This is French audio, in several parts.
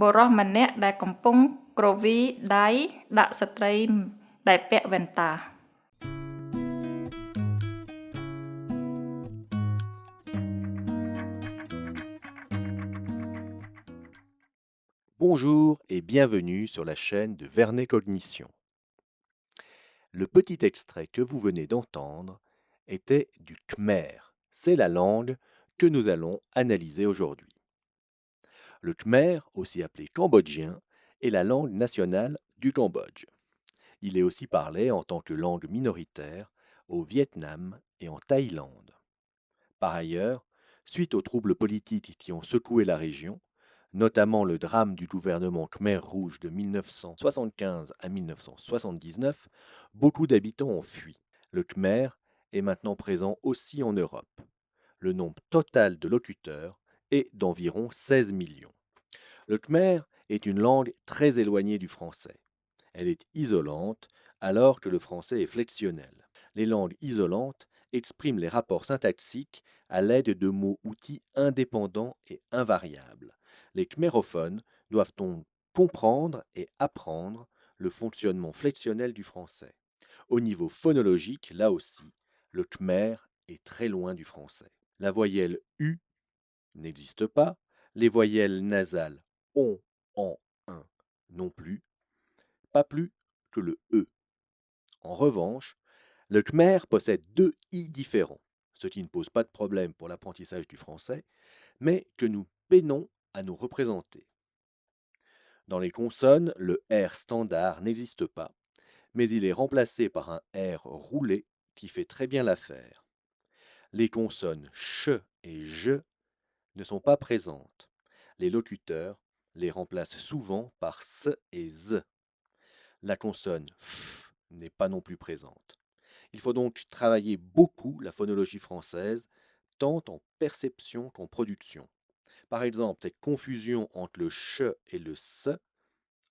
បុរសម្នាក់ដែលកំពុងគ្រវីដៃដាក់ស្ត្រីដែលពាក់វ៉ែនតា Bonjour et bienvenue sur la chaîne de Vernet Cognition. Le petit extrait que vous venez d'entendre était du Khmer. C'est la langue que nous allons analyser aujourd'hui. Le Khmer, aussi appelé cambodgien, est la langue nationale du Cambodge. Il est aussi parlé en tant que langue minoritaire au Vietnam et en Thaïlande. Par ailleurs, suite aux troubles politiques qui ont secoué la région, notamment le drame du gouvernement Khmer Rouge de 1975 à 1979, beaucoup d'habitants ont fui. Le Khmer est maintenant présent aussi en Europe. Le nombre total de locuteurs est d'environ 16 millions. Le Khmer est une langue très éloignée du français. Elle est isolante alors que le français est flexionnel. Les langues isolantes expriment les rapports syntaxiques à l'aide de mots-outils indépendants et invariables. Les khmérophones doivent donc comprendre et apprendre le fonctionnement flexionnel du français. Au niveau phonologique, là aussi, le khmer est très loin du français. La voyelle U n'existe pas, les voyelles nasales on, en, un non plus, pas plus que le E. En revanche, le khmer possède deux i différents, ce qui ne pose pas de problème pour l'apprentissage du français, mais que nous peinons à nous représenter. Dans les consonnes, le R standard n'existe pas, mais il est remplacé par un R roulé qui fait très bien l'affaire. Les consonnes ch et je ne sont pas présentes. Les locuteurs les remplacent souvent par s et z. La consonne f n'est pas non plus présente. Il faut donc travailler beaucoup la phonologie française, tant en perception qu'en production. Par exemple, cette confusion entre le ch et le s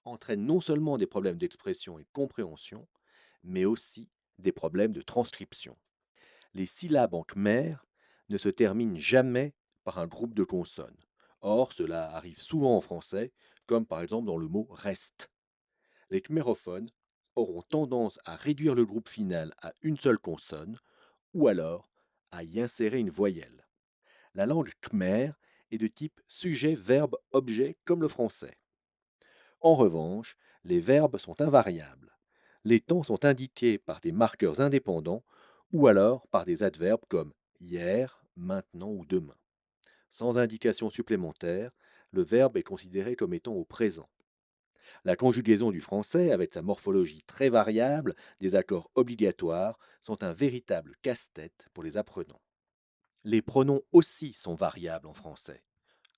entraîne non seulement des problèmes d'expression et de compréhension, mais aussi des problèmes de transcription. Les syllabes en khmer ne se terminent jamais par un groupe de consonnes. Or, cela arrive souvent en français, comme par exemple dans le mot reste. Les khmérophones auront tendance à réduire le groupe final à une seule consonne, ou alors à y insérer une voyelle. La langue khmer est de type sujet-verbe-objet comme le français. En revanche, les verbes sont invariables. Les temps sont indiqués par des marqueurs indépendants ou alors par des adverbes comme hier, maintenant ou demain. Sans indication supplémentaire, le verbe est considéré comme étant au présent. La conjugaison du français, avec sa morphologie très variable, des accords obligatoires, sont un véritable casse-tête pour les apprenants. Les pronoms aussi sont variables en français,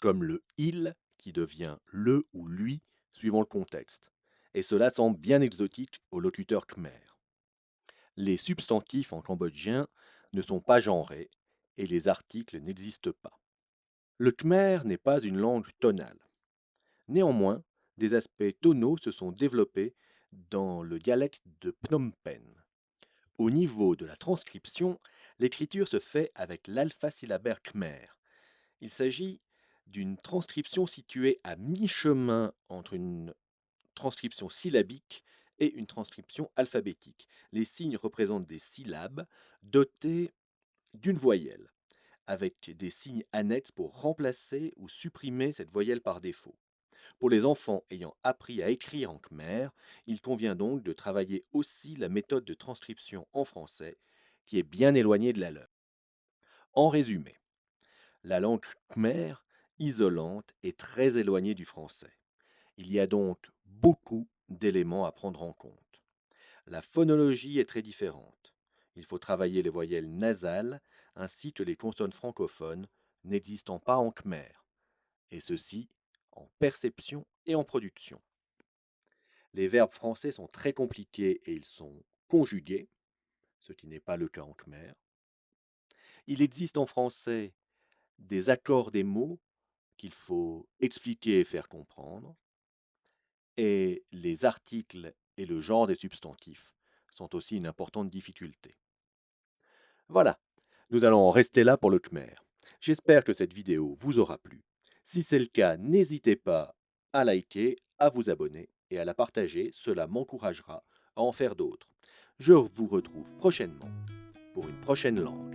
comme le il qui devient le ou lui suivant le contexte. Et cela semble bien exotique aux locuteurs khmer. Les substantifs en cambodgien ne sont pas genrés et les articles n'existent pas. Le khmer n'est pas une langue tonale. Néanmoins, des aspects tonaux se sont développés dans le dialecte de Phnom Penh. Au niveau de la transcription, l'écriture se fait avec l'alpha-syllabaire khmer. Il s'agit d'une transcription située à mi-chemin entre une transcription syllabique et une transcription alphabétique. Les signes représentent des syllabes dotées d'une voyelle, avec des signes annexes pour remplacer ou supprimer cette voyelle par défaut. Pour les enfants ayant appris à écrire en khmer, il convient donc de travailler aussi la méthode de transcription en français, qui est bien éloignée de la leur. En résumé, la langue khmer, isolante, est très éloignée du français. Il y a donc beaucoup d'éléments à prendre en compte. La phonologie est très différente. Il faut travailler les voyelles nasales ainsi que les consonnes francophones n'existant pas en khmer, et ceci en perception et en production. Les verbes français sont très compliqués et ils sont conjugués, ce qui n'est pas le cas en khmer. Il existe en français des accords des mots qu'il faut expliquer et faire comprendre, et les articles et le genre des substantifs sont aussi une importante difficulté. Voilà, nous allons en rester là pour le khmer. J'espère que cette vidéo vous aura plu. Si c'est le cas, n'hésitez pas à liker, à vous abonner et à la partager. Cela m'encouragera à en faire d'autres. Je vous retrouve prochainement pour une prochaine langue.